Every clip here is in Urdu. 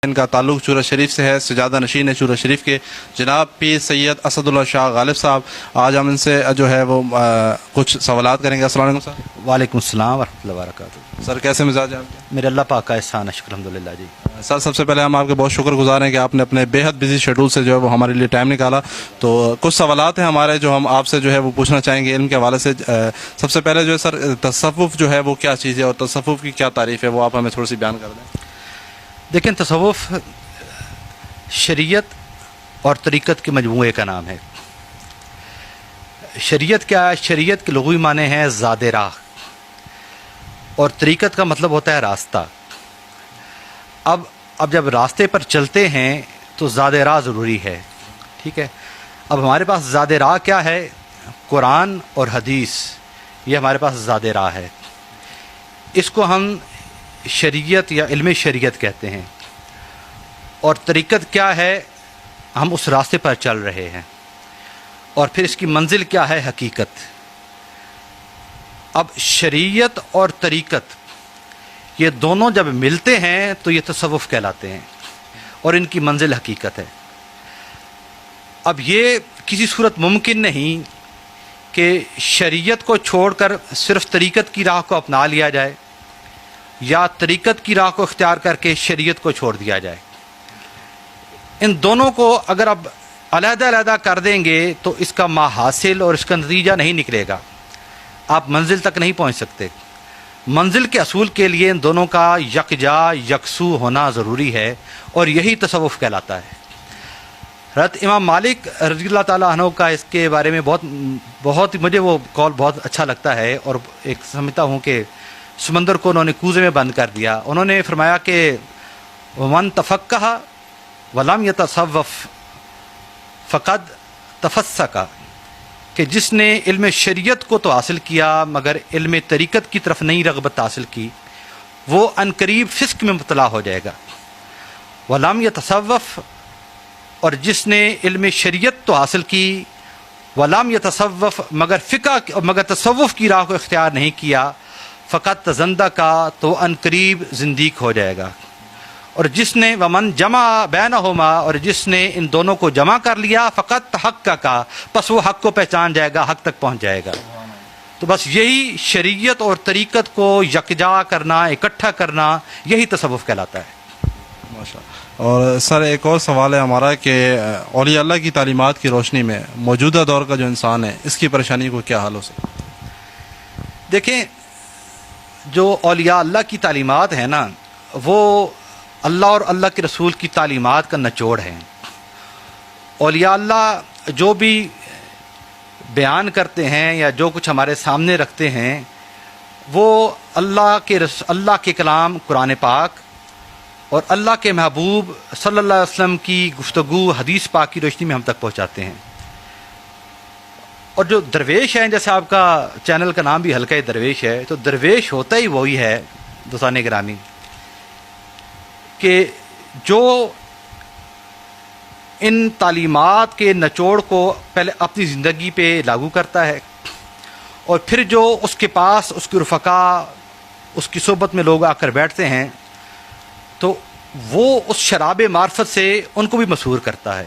ان کا تعلق چورہ شریف سے ہے، سجادہ نشین ہے چورہ شریف کے، جناب پیر سید اسد اللہ شاہ غالب صاحب۔ آج ہم ان سے جو ہے وہ کچھ سوالات کریں گے۔ السلام علیکم سر۔ وعلیکم السلام ورحمۃ اللہ وبرکاتہ۔ سر کیسے مزاج ہے آپ کے؟ میرے اللہ پاک کا احسان ہے، شکر الحمدللہ جی۔ سر سب سے پہلے ہم آپ کے بہت شکر گزار ہیں کہ آپ نے اپنے بے حد بزی شیڈول سے جو ہے وہ ہمارے لیے ٹائم نکالا۔ تو کچھ سوالات ہیں ہمارے جو ہم آپ سے جو ہے وہ پوچھنا چاہیں گے علم کے حوالے سے۔ سب سے پہلے جو ہے سر تصوف جو ہے وہ کیا چیز ہے اور تصوف کی کیا تعریف ہے، وہ آپ ہمیں تھوڑی سی بیان کر دیں۔ دیکھیں، تصوف شریعت اور طریقت کے مجموعے کا نام ہے۔ شریعت کیا ہے؟ شریعت کے لغوی معنی ہیں زاد راہ، اور طریقت کا مطلب ہوتا ہے راستہ۔ اب جب راستے پر چلتے ہیں تو زاد راہ ضروری ہے، ٹھیک ہے۔ اب ہمارے پاس زاد راہ کیا ہے؟ قرآن اور حدیث، یہ ہمارے پاس زاد راہ ہے۔ اس کو ہم شریعت یا علم شریعت کہتے ہیں۔ اور طریقت کیا ہے؟ ہم اس راستے پر چل رہے ہیں، اور پھر اس کی منزل کیا ہے؟ حقیقت۔ اب شریعت اور طریقت یہ دونوں جب ملتے ہیں تو یہ تصوف کہلاتے ہیں، اور ان کی منزل حقیقت ہے۔ اب یہ کسی صورت ممکن نہیں کہ شریعت کو چھوڑ کر صرف طریقت کی راہ کو اپنا لیا جائے، یا طریقت کی راہ کو اختیار کر کے شریعت کو چھوڑ دیا جائے۔ ان دونوں کو اگر اب علیحدہ علیحدہ کر دیں گے تو اس کا ماحاصل اور اس کا نتیجہ نہیں نکلے گا، آپ منزل تک نہیں پہنچ سکتے۔ منزل کے اصول کے لیے ان دونوں کا یکجا یکسو ہونا ضروری ہے، اور یہی تصوف کہلاتا ہے۔ حضرت امام مالک رضی اللہ تعالیٰ عنہ کا اس کے بارے میں بہت مجھے وہ قول بہت اچھا لگتا ہے، اور ایک سمجھتا ہوں کہ سمندر کو انہوں نے کوزے میں بند کر دیا۔ انہوں نے فرمایا کہ من تفقہ ولم یتصوف فقد تفسق، کہ جس نے علم شریعت کو تو حاصل کیا مگر علم طریقت کی طرف نہیں رغبت حاصل کی، وہ عنقریب فسق میں مبتلا ہو جائے گا۔ ولم یتصوف، اور جس نے علم شریعت تو حاصل کی، ولم یتصوف، مگر تصوف کی راہ کو اختیار نہیں کیا، فقط تزندہ کا، تو عنقریب زندیق ہو جائے گا۔ اور جس نے ومن جمع بینہما، اور جس نے ان دونوں کو جمع کر لیا، فقط تحقق کا، پس وہ حق کو پہچان جائے گا، حق تک پہنچ جائے گا۔ تو بس یہی شریعت اور طریقت کو یکجا کرنا، اکٹھا کرنا، یہی تصوف کہلاتا ہے۔ ماشاءاللہ۔ اور سر ایک اور سوال ہے ہمارا کہ اولیاء اللہ کی تعلیمات کی روشنی میں موجودہ دور کا جو انسان ہے اس کی پریشانی کو کیا حل ہو سکتا ہے؟ دیکھیں، جو اولیاء اللہ کی تعلیمات ہیں نا، وہ اللہ اور اللہ کے رسول کی تعلیمات کا نچوڑ ہے۔ اولیاء اللہ جو بھی بیان کرتے ہیں یا جو کچھ ہمارے سامنے رکھتے ہیں، وہ اللہ کے کلام قرآن پاک اور اللہ کے محبوب صلی اللہ علیہ وسلم کی گفتگو حدیث پاک کی روشنی میں ہم تک پہنچاتے ہیں۔ اور جو درویش ہیں، جیسے آپ کا چینل کا نام بھی حلقہ درویش ہے، تو درویش ہوتا ہی وہی ہے دوستان گرامی، کہ جو ان تعلیمات کے نچوڑ کو پہلے اپنی زندگی پہ لاگو کرتا ہے، اور پھر جو اس کے پاس اس کے رفقا، اس کی صحبت میں لوگ آ کر بیٹھتے ہیں، تو وہ اس شراب معرفت سے ان کو بھی مسحور کرتا ہے۔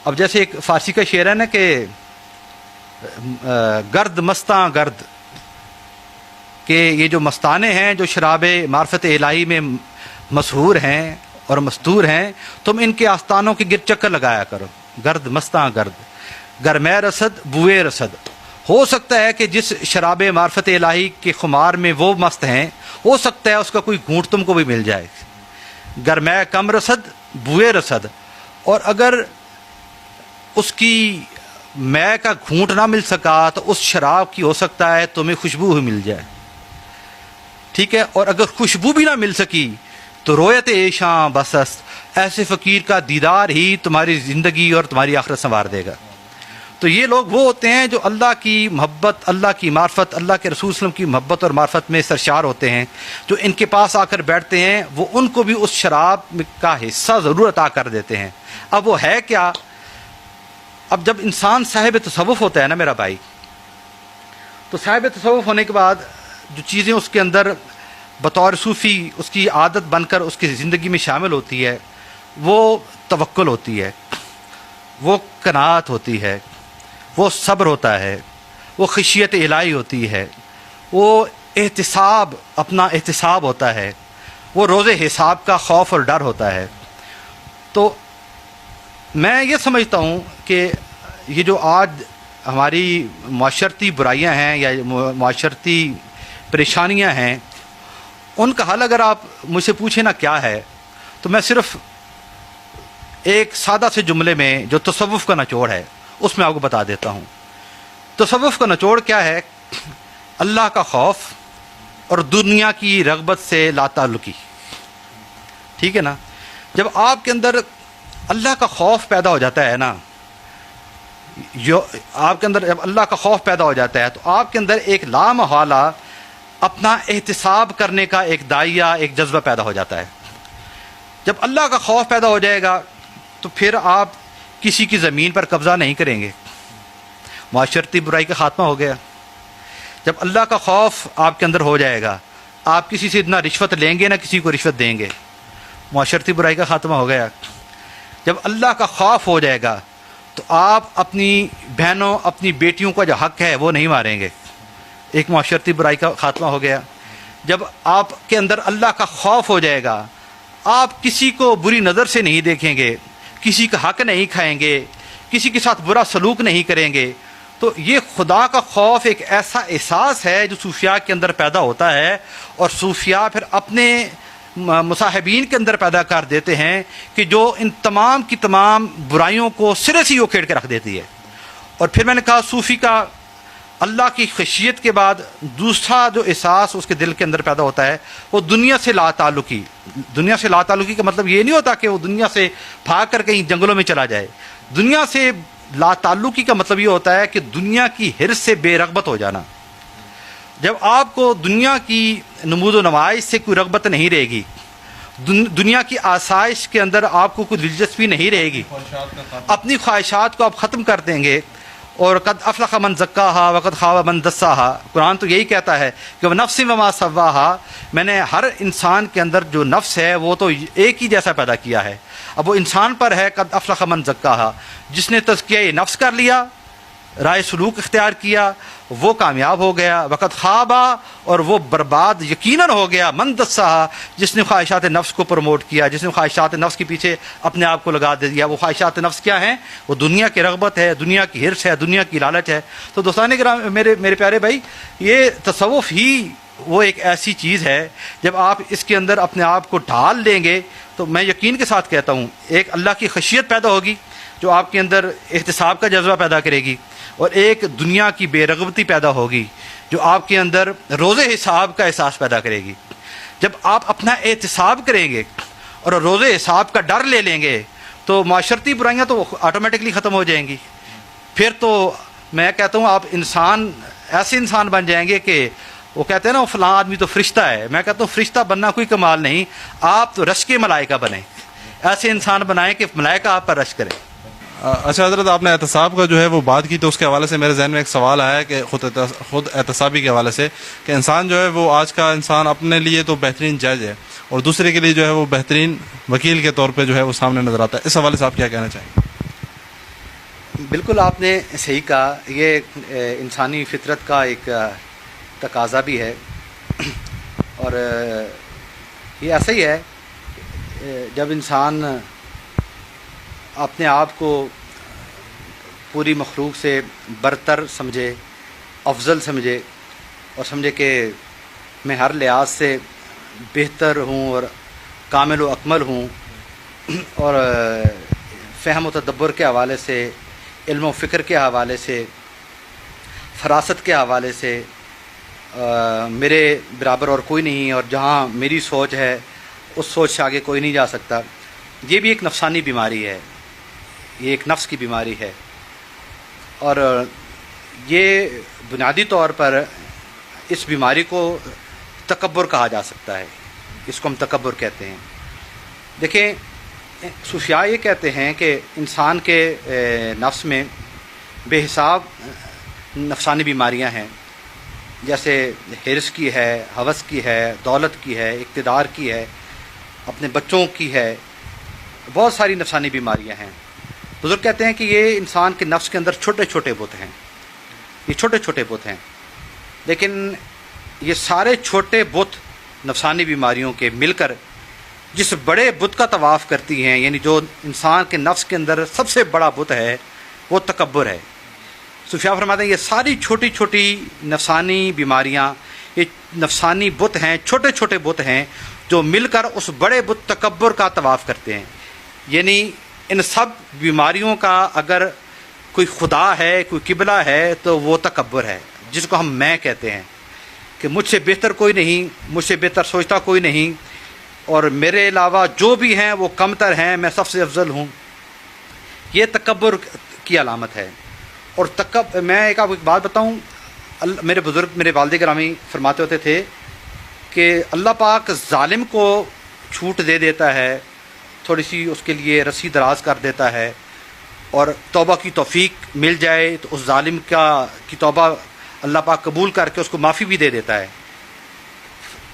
اب جیسے ایک فارسی کا شعر ہے نا کہ گرد مستاں گرد، کہ یہ جو مستانے ہیں جو شراب معرفت الہی میں مسحور ہیں اور مستور ہیں، تم ان کے آستانوں کے گرد چکر لگایا کرو۔ گرد مستاں گرد، گرمے رسد بوئے رسد۔ ہو سکتا ہے کہ جس شراب معرفت الہی کے خمار میں وہ مست ہیں، ہو سکتا ہے اس کا کوئی گھونٹ تم کو بھی مل جائے۔ گرمے کم رسد بوئے رسد، اور اگر اس کی میں کا گھونٹ نہ مل سکا تو اس شراب کی ہو سکتا ہے تمہیں خوشبو ہی مل جائے، ٹھیک ہے۔ اور اگر خوشبو بھی نہ مل سکی تو رویت ایشاں بسست، ایسے فقیر کا دیدار ہی تمہاری زندگی اور تمہاری آخرت سنوار دے گا۔ تو یہ لوگ وہ ہوتے ہیں جو اللہ کی محبت، اللہ کی معرفت، اللہ کے رسول صلی اللہ علیہ وسلم کی محبت اور معرفت میں سرشار ہوتے ہیں، جو ان کے پاس آ کر بیٹھتے ہیں، وہ ان کو بھی اس شراب کا حصہ ضرور عطا کر دیتے ہیں۔ اب وہ ہے کیا؟ اب جب انسان صاحب تصوف ہوتا ہے نا میرا بھائی، تو صاحب تصوف ہونے کے بعد جو چیزیں اس کے اندر بطور صوفی اس کی عادت بن کر اس کی زندگی میں شامل ہوتی ہے وہ توکل ہوتی ہے، وہ قناعت ہوتی ہے، وہ صبر ہوتا ہے، وہ خشیت الہی ہوتی ہے، وہ احتساب، اپنا احتساب ہوتا ہے، وہ روز حساب کا خوف اور ڈر ہوتا ہے۔ تو میں یہ سمجھتا ہوں کہ یہ جو آج ہماری معاشرتی برائیاں ہیں یا معاشرتی پریشانیاں ہیں، ان کا حل اگر آپ مجھ سے پوچھیں نا کیا ہے، تو میں صرف ایک سادہ سے جملے میں جو تصوف کا نچوڑ ہے اس میں آپ کو بتا دیتا ہوں۔ تصوف کا نچوڑ کیا ہے؟ اللہ کا خوف اور دنیا کی رغبت سے لا تعلقی، ٹھیک ہے نا؟ جب آپ کے اندر اللہ کا خوف پیدا ہو جاتا ہے نا، آپ کے اندر جب اللہ کا خوف پیدا ہو جاتا ہے تو آپ کے اندر ایک لامحالہ اپنا احتساب کرنے کا ایک داعیہ، ایک جذبہ پیدا ہو جاتا ہے۔ جب اللہ کا خوف پیدا ہو جائے گا تو پھر آپ کسی کی زمین پر قبضہ نہیں کریں گے، معاشرتی برائی کا خاتمہ ہو گیا۔ جب اللہ کا خوف آپ کے اندر ہو جائے گا، آپ کسی سے نہ رشوت لیں گے نہ کسی کو رشوت دیں گے، معاشرتی برائی کا خاتمہ ہو گیا۔ جب اللہ کا خوف ہو جائے گا تو آپ اپنی بہنوں، اپنی بیٹیوں کا جو حق ہے وہ نہیں ماریں گے، ایک معاشرتی برائی کا خاتمہ ہو گیا۔ جب آپ کے اندر اللہ کا خوف ہو جائے گا، آپ کسی کو بری نظر سے نہیں دیکھیں گے، کسی کا حق نہیں کھائیں گے، کسی کے ساتھ برا سلوک نہیں کریں گے۔ تو یہ خدا کا خوف ایک ایسا احساس ہے جو صوفیاء کے اندر پیدا ہوتا ہے، اور صوفیاء پھر اپنے مصاحبین کے اندر پیدا کر دیتے ہیں کہ جو ان تمام کی تمام برائیوں کو سرے سے اکھیڑ کے رکھ دیتی ہے۔ اور پھر میں نے کہا صوفی کا اللہ کی خشیت کے بعد دوسرا جو احساس اس کے دل کے اندر پیدا ہوتا ہے وہ دنیا سے لا تعلقی۔ دنیا سے لا تعلقی کا مطلب یہ نہیں ہوتا کہ وہ دنیا سے بھاگ کر کہیں جنگلوں میں چلا جائے۔ دنیا سے لا تعلقی کا مطلب یہ ہوتا ہے کہ دنیا کی حرص سے بے رغبت ہو جانا۔ جب آپ کو دنیا کی نمود و نمائش سے کوئی رغبت نہیں رہے گی، دنیا کی آسائش کے اندر آپ کو کوئی دلچسپی نہیں رہے گی، اپنی خواہشات کو آپ ختم کر دیں گے۔ اور قد افلح من زکاہا وقد خاب من دساہا، قرآن تو یہی کہتا ہے کہ وہ نفس وما سواہا، میں نے ہر انسان کے اندر جو نفس ہے وہ تو ایک ہی جیسا پیدا کیا ہے۔ اب وہ انسان پر ہے قد افلح من زکاہا، جس نے تزکیہ نفس کر لیا، رائے سلوک اختیار کیا، وہ کامیاب ہو گیا۔ وقت خوابہ، اور وہ برباد یقیناً ہو گیا من دساہا، جس نے خواہشات نفس کو پروموٹ کیا، جس نے خواہشات نفس کے پیچھے اپنے آپ کو لگا دیا۔ وہ خواہشات نفس کیا ہیں؟ وہ دنیا کی رغبت ہے، دنیا کی حرص ہے، دنیا کی لالچ ہے۔ تو دوستان کرام، میرے پیارے بھائی، یہ تصوف ہی وہ ایک ایسی چیز ہے جب آپ اس کے اندر اپنے آپ کو ڈھال لیں گے تو میں یقین کے ساتھ کہتا ہوں ایک اللہ کی خشیت پیدا ہوگی جو آپ کے اندر احتساب کا جذبہ پیدا کرے گی، اور ایک دنیا کی بے رغبتی پیدا ہوگی جو آپ کے اندر روز حساب کا احساس پیدا کرے گی۔ جب آپ اپنا احتساب کریں گے اور روز حساب کا ڈر لے لیں گے تو معاشرتی برائیاں تو آٹومیٹکلی ختم ہو جائیں گی۔ پھر تو میں کہتا ہوں آپ ایسے انسان بن جائیں گے کہ وہ کہتے ہیں نا فلاں آدمی تو فرشتہ ہے، میں کہتا ہوں فرشتہ بننا کوئی کمال نہیں، آپ تو رش کے ملائکہ بنیں، ایسے انسان بنائیں کہ ملائکہ آپ پر رش کریں۔ اچھا حضرت، آپ نے احتساب کا جو ہے وہ بات کی تو اس کے حوالے سے میرے ذہن میں ایک سوال آیا ہے کہ خود احتسابی کے حوالے سے کہ انسان جو ہے وہ آج کا انسان اپنے لیے تو بہترین جج ہے اور دوسرے کے لیے جو ہے وہ بہترین وکیل کے طور پہ جو ہے وہ سامنے نظر آتا ہے، اس حوالے سے آپ کیا کہنا چاہیں گے؟ بالکل آپ نے صحیح کہا، یہ انسانی فطرت کا ایک تقاضا بھی ہے، اور یہ ایسا ہی ہے جب انسان اپنے آپ کو پوری مخلوق سے برتر سمجھے، افضل سمجھے، اور سمجھے کہ میں ہر لحاظ سے بہتر ہوں اور کامل و اکمل ہوں، اور فہم و تدبر کے حوالے سے، علم و فکر کے حوالے سے، فراست کے حوالے سے میرے برابر اور کوئی نہیں، اور جہاں میری سوچ ہے اس سوچ سے آگے کوئی نہیں جا سکتا، یہ بھی ایک نفسانی بیماری ہے، یہ ایک نفس کی بیماری ہے۔ اور یہ بنیادی طور پر اس بیماری کو تکبر کہا جا سکتا ہے، اس کو ہم تکبر کہتے ہیں۔ دیکھیں، صوفیاء یہ کہتے ہیں کہ انسان کے نفس میں بے حساب نفسانی بیماریاں ہیں، جیسے حرص کی ہے، ہوس کی ہے، دولت کی ہے، اقتدار کی ہے، اپنے بچوں کی ہے، بہت ساری نفسانی بیماریاں ہیں۔ بزرگ کہتے ہیں کہ یہ انسان کے نفس کے اندر چھوٹے چھوٹے بت ہیں، یہ چھوٹے چھوٹے بت ہیں، لیکن یہ سارے چھوٹے بت نفسانی بیماریوں کے مل کر جس بڑے بت کا طواف کرتی ہیں، یعنی جو انسان کے نفس کے اندر سب سے بڑا بت ہے وہ تکبر ہے۔ صوفیاء فرماتے ہیں یہ ساری چھوٹی چھوٹی نفسانی بیماریاں، یہ نفسانی بت ہیں، چھوٹے چھوٹے بت ہیں جو مل کر اس بڑے بت تکبر کا طواف کرتے ہیں۔ یعنی ان سب بیماریوں کا اگر کوئی خدا ہے، کوئی قبلہ ہے، تو وہ تکبر ہے، جس کو ہم میں کہتے ہیں کہ مجھ سے بہتر کوئی نہیں، مجھ سے بہتر سوچتا کوئی نہیں، اور میرے علاوہ جو بھی ہیں وہ کمتر ہیں، میں سب سے افضل ہوں۔ یہ تکبر کی علامت ہے۔ اور میں آپ کو ایک بات بتاؤں، میرے بزرگ، میرے والد گرامی فرماتے ہوتے تھے کہ اللہ پاک ظالم کو چھوٹ دے دیتا ہے، تھوڑی سی اس کے لیے رسی دراز کر دیتا ہے، اور توبہ کی توفیق مل جائے تو اس ظالم کی توبہ اللہ پاک قبول کر کے اس کو معافی بھی دے دیتا ہے۔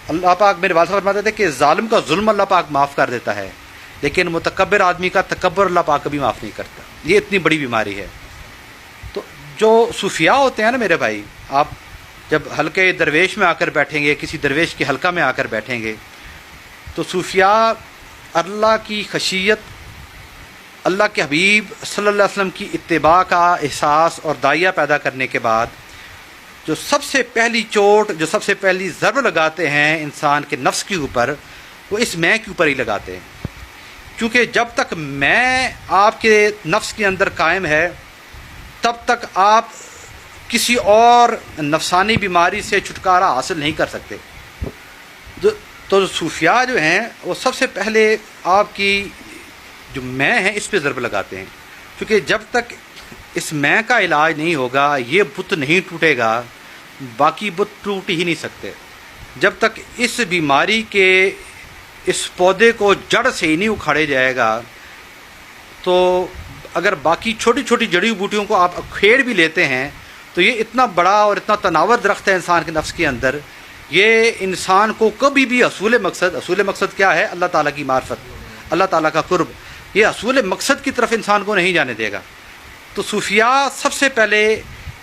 اللہ پاک، میرے والد صاحب فرماتے تھے کہ ظالم کا ظلم اللہ پاک معاف کر دیتا ہے، لیکن متکبر آدمی کا تکبر اللہ پاک کبھی معاف نہیں کرتا۔ یہ اتنی بڑی بیماری ہے۔ تو جو صوفیاء ہوتے ہیں نا میرے بھائی، آپ جب حلقے درویش میں آ کر بیٹھیں گے، کسی درویش کے حلقہ میں آ کر بیٹھیں گے، تو صوفیاء اللہ کی خشیت، اللہ کے حبیب صلی اللہ علیہ وسلم کی اتباع کا احساس اور داعیہ پیدا کرنے کے بعد جو سب سے پہلی چوٹ، جو سب سے پہلی ضرب لگاتے ہیں انسان کے نفس کے اوپر، وہ اس میں کے اوپر ہی لگاتے ہیں۔ کیونکہ جب تک میں آپ کے نفس کے اندر قائم ہے، تب تک آپ کسی اور نفسانی بیماری سے چھٹکارا حاصل نہیں کر سکتے۔ تو صوفیاء جو ہیں وہ سب سے پہلے آپ کی جو میں ہے اس پہ ضرب لگاتے ہیں، کیونکہ جب تک اس میں کا علاج نہیں ہوگا، یہ بت نہیں ٹوٹے گا، باقی بت ٹوٹ ہی نہیں سکتے۔ جب تک اس بیماری کے اس پودے کو جڑ سے ہی نہیں اکھاڑے جائے گا، تو اگر باقی چھوٹی چھوٹی جڑی بوٹیوں کو آپ کھیڑ بھی لیتے ہیں تو یہ اتنا بڑا اور اتنا تناور درخت ہے انسان کے نفس کے اندر، یہ انسان کو کبھی بھی اصول مقصد کیا ہے؟ اللہ تعالیٰ کی معرفت، اللہ تعالیٰ کا قرب، یہ اصول مقصد کی طرف انسان کو نہیں جانے دے گا۔ تو صوفیاء سب سے پہلے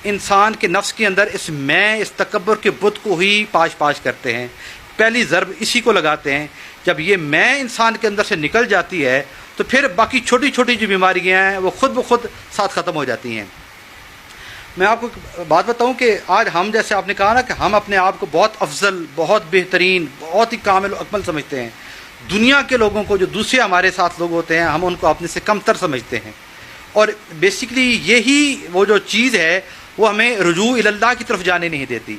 انسان کے نفس کے اندر اس میں، اس تکبر کے بت کو ہی پاش کرتے ہیں، پہلی ضرب اسی کو لگاتے ہیں۔ جب یہ میں انسان کے اندر سے نکل جاتی ہے تو پھر باقی چھوٹی چھوٹی جو بیماریاں ہیں وہ خود بخود ساتھ ختم ہو جاتی ہیں۔ میں آپ کو بات بتاؤں کہ آج ہم، جیسے آپ نے کہا نا کہ ہم اپنے آپ کو بہت افضل، بہت بہترین، بہت ہی کامل و اکمل سمجھتے ہیں۔ دنیا کے لوگوں کو، جو دوسرے ہمارے ساتھ لوگ ہوتے ہیں، ہم ان کو اپنے سے کم تر سمجھتے ہیں، اور بیسیکلی یہی وہ جو چیز ہے وہ ہمیں رجوع اللہ کی طرف جانے نہیں دیتی۔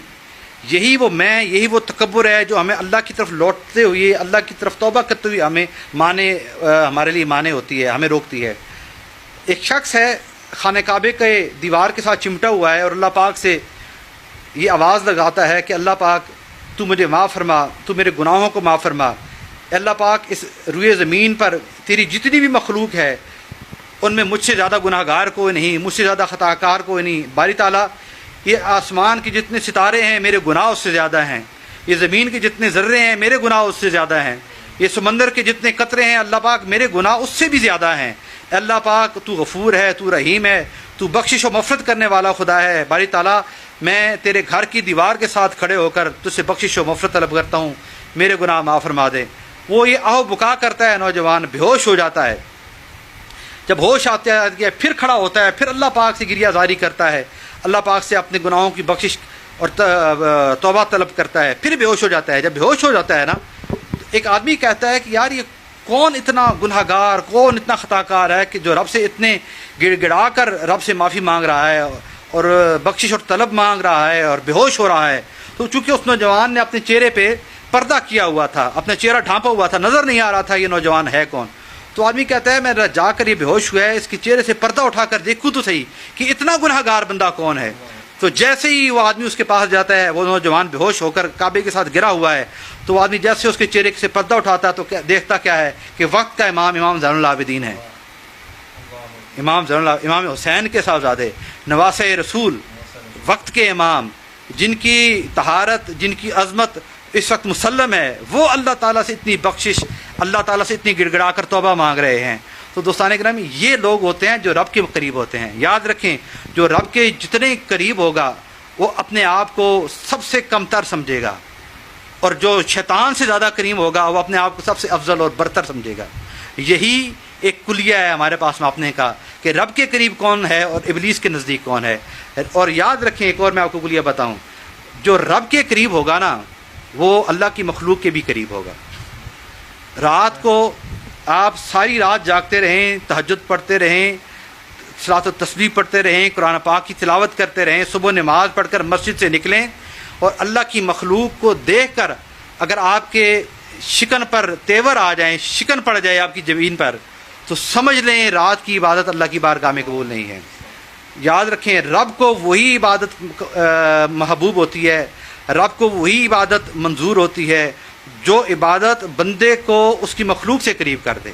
یہی وہ میں، یہی وہ تکبر ہے جو ہمیں اللہ کی طرف لوٹتے ہوئے، اللہ کی طرف توبہ کرتے ہوئے ہمارے لیے مانے ہوتی ہے، ہمیں روکتی ہے۔ ایک شخص ہے خانہ کعبے کے دیوار کے ساتھ چمٹا ہوا ہے، اور اللہ پاک سے یہ آواز لگاتا ہے کہ اللہ پاک تو مجھے معاف فرما، تو میرے گناہوں کو معاف فرما۔ اللہ پاک، اس روئے زمین پر تیری جتنی بھی مخلوق ہے ان میں مجھ سے زیادہ گناہ گار کوئی نہیں، مجھ سے زیادہ خطا کار کوئی نہیں۔ باری تعالیٰ، یہ آسمان کے جتنے ستارے ہیں میرے گناہ اس سے زیادہ ہیں، یہ زمین کے جتنے ذرے ہیں میرے گناہ اس سے زیادہ ہیں، یہ سمندر کے جتنے قطرے ہیں اللہ پاک میرے گناہ اس سے بھی زیادہ ہیں۔ اللہ پاک تو غفور ہے، تو رحیم ہے، تو بخشش و مغفرت کرنے والا خدا ہے۔ باری تعالیٰ، میں تیرے گھر کی دیوار کے ساتھ کھڑے ہو کر تجھ سے بخشش و مغفرت طلب کرتا ہوں، میرے گناہ معاف فرما دے۔ وہ یہ آہ بکا کرتا ہے، نوجوان بے ہوش ہو جاتا ہے۔ جب ہوش آتا ہے پھر کھڑا ہوتا ہے، پھر اللہ پاک سے گریہ زاری کرتا ہے، اللہ پاک سے اپنے گناہوں کی بخشش اور توبہ طلب کرتا ہے، پھر بے ہوش ہو جاتا ہے۔ جب بے ہوش ہو جاتا ہے نا، ایک آدمی کہتا ہے کہ یار یہ کون اتنا گناہ گار، کون اتنا خطا کار ہے کہ جو رب سے اتنے گڑ گڑا کر رب سے معافی مانگ رہا ہے اور بخشش اور طلب مانگ رہا ہے اور بے ہوش ہو رہا ہے۔ تو چونکہ اس نوجوان نے اپنے چہرے پہ پردہ کیا ہوا تھا، اپنا چہرہ ڈھانپا ہوا تھا، نظر نہیں آ رہا تھا یہ نوجوان ہے کون۔ تو آدمی کہتا ہے میں جا کر یہ بے ہوش ہوا ہے، اس کے چہرے سے پردہ اٹھا کر دیکھوں تو صحیح کہ اتنا گناہ گار بندہ کون ہے۔ تو جیسے ہی وہ آدمی اس کے پاس جاتا ہے، وہ نوجوان بے ہوش ہو کر کعبے کے ساتھ گرا ہوا ہے، تو وہ آدمی جیسے اس کے چہرے سے پردہ اٹھاتا ہے تو دیکھتا کیا ہے کہ وقت کا امام زین العابدین ہے، امام حسین کے صاحبزادے، نواسۂ رسول، وقت کے امام، جن کی طہارت، جن کی عظمت اس وقت مسلم ہے، وہ اللہ تعالیٰ سے اتنی بخشش، اللہ تعالیٰ سے اتنی گڑ گڑا کر توبہ مانگ رہے ہیں. تو دوستان گرامی، یہ لوگ ہوتے ہیں جو رب کے قریب ہوتے ہیں. یاد رکھیں، جو رب کے جتنے قریب ہوگا وہ اپنے آپ کو سب سے کم تر سمجھے گا، اور جو شیطان سے زیادہ قریب ہوگا وہ اپنے آپ کو سب سے افضل اور برتر سمجھے گا. یہی ایک کلیہ ہے ہمارے پاس ماپنے کا کہ رب کے قریب کون ہے اور ابلیس کے نزدیک کون ہے. اور یاد رکھیں، ایک اور میں آپ کو کلیہ بتاؤں، جو رب کے قریب ہوگا نا وہ اللہ کی مخلوق کے بھی قریب ہوگا. رات کو آپ ساری رات جاگتے رہیں، تہجد پڑھتے رہیں، صلاۃ و تسبیح پڑھتے رہیں، قرآن پاک کی تلاوت کرتے رہیں، صبح نماز پڑھ کر مسجد سے نکلیں، اور اللہ کی مخلوق کو دیکھ کر اگر آپ کے شکن پر تیور آ جائیں، شکن پڑ جائے آپ کی زمین پر، تو سمجھ لیں رات کی عبادت اللہ کی بارگاہ میں قبول نہیں ہے. یاد رکھیں، رب کو وہی عبادت محبوب ہوتی ہے، رب کو وہی عبادت منظور ہوتی ہے جو عبادت بندے کو اس کی مخلوق سے قریب کر دے.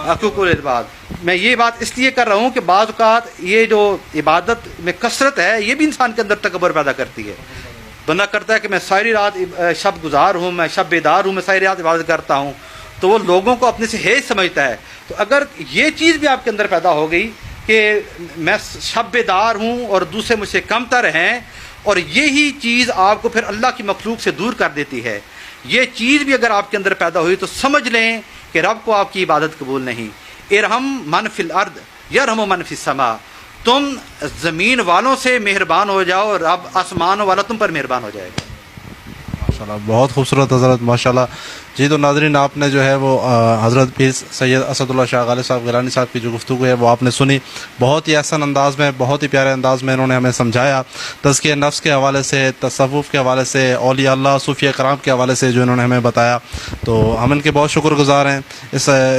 حقوق العباد. میں یہ بات اس لیے کر رہا ہوں کہ بعض اوقات یہ جو عبادت میں کثرت ہے یہ بھی انسان کے اندر تکبر پیدا کرتی ہے. بندہ کرتا ہے کہ میں ساری رات شب گزار ہوں، میں شب بیدار ہوں، میں ساری رات عبادت کرتا ہوں، تو وہ لوگوں کو اپنے سے حیث سمجھتا ہے. تو اگر یہ چیز بھی آپ کے اندر پیدا ہو گئی کہ میں شب بیدار ہوں اور دوسرے مجھ سے کم تر ہیں، اور یہی چیز آپ کو پھر اللہ کی مخلوق سے دور کر دیتی ہے، یہ چیز بھی اگر آپ کے اندر پیدا ہوئی تو سمجھ لیں کہ رب کو آپ کی عبادت قبول نہیں. ارحم من فی الارض یرحم من فی السماء. تم زمین والوں سے مہربان ہو جاؤ، رب آسمان والا تم پر مہربان ہو جائے گا. ماشاءاللہ، بہت خوبصورت حضرت، ماشاءاللہ. جی تو ناظرین، آپ نے جو ہے وہ حضرت پیر سید اسد اللہ شاہ غالب صاحب گیلانی صاحب کی جو گفتگو ہے وہ آپ نے سنی. بہت ہی احسن انداز میں، بہت ہی پیارے انداز میں انہوں نے ہمیں سمجھایا. تزکیہ نفس کے حوالے سے، تصوف کے حوالے سے، اولیاء اللہ صوفیہ کرام کے حوالے سے جو انہوں نے ہمیں بتایا، تو ہم ان کے بہت شکر گزار ہیں.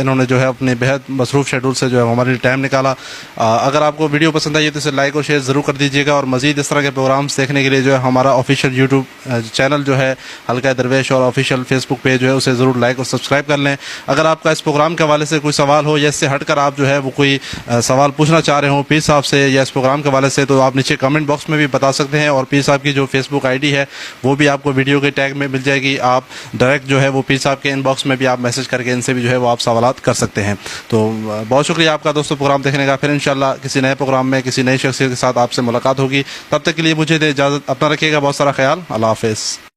انہوں نے جو ہے اپنی بہت مصروف شیڈول سے جو ہے ہمارے لیے ٹائم نکالا. اگر آپ کو ویڈیو پسند آئی ہے تو اسے لائک اور شیئر ضرور کر دیجیے گا، اور مزید اس طرح کے پروگرامس دیکھنے کے لیے جو ہے ہمارا آفیشیل یوٹیوب چینل جو ہے حلقہ درویش، اور آفیشیل فیس بک پیج جو ہے اسے ضرور لائک اور سبسکرائب کر لیں. اگر آپ کا اس پروگرام کے حوالے سے کوئی سوال ہو، یا اس سے ہٹ کر آپ جو ہے وہ کوئی سوال پوچھنا چاہ رہے ہوں پیر صاحب سے یا اس پروگرام کے حوالے سے، تو آپ نیچے کمنٹ باکس میں بھی بتا سکتے ہیں. اور پیر صاحب کی جو فیس بک آئی ڈی ہے وہ بھی آپ کو ویڈیو کے ٹیگ میں مل جائے گی. آپ ڈائریکٹ جو ہے وہ پیر صاحب کے ان باکس میں بھی آپ میسج کر کے ان سے بھی جو ہے وہ آپ سوالات کر سکتے ہیں. تو بہت شکریہ آپ کا دوستو پروگرام دیکھنے کا. پھر انشاءاللہ کسی نئے پروگرام میں کسی نئی شخصیت کے ساتھ آپ سے ملاقات ہوگی. تب تک کے لیے مجھے دے اجازت. اپنا رکھیے گا بہت سارا خیال. اللہ حافظ.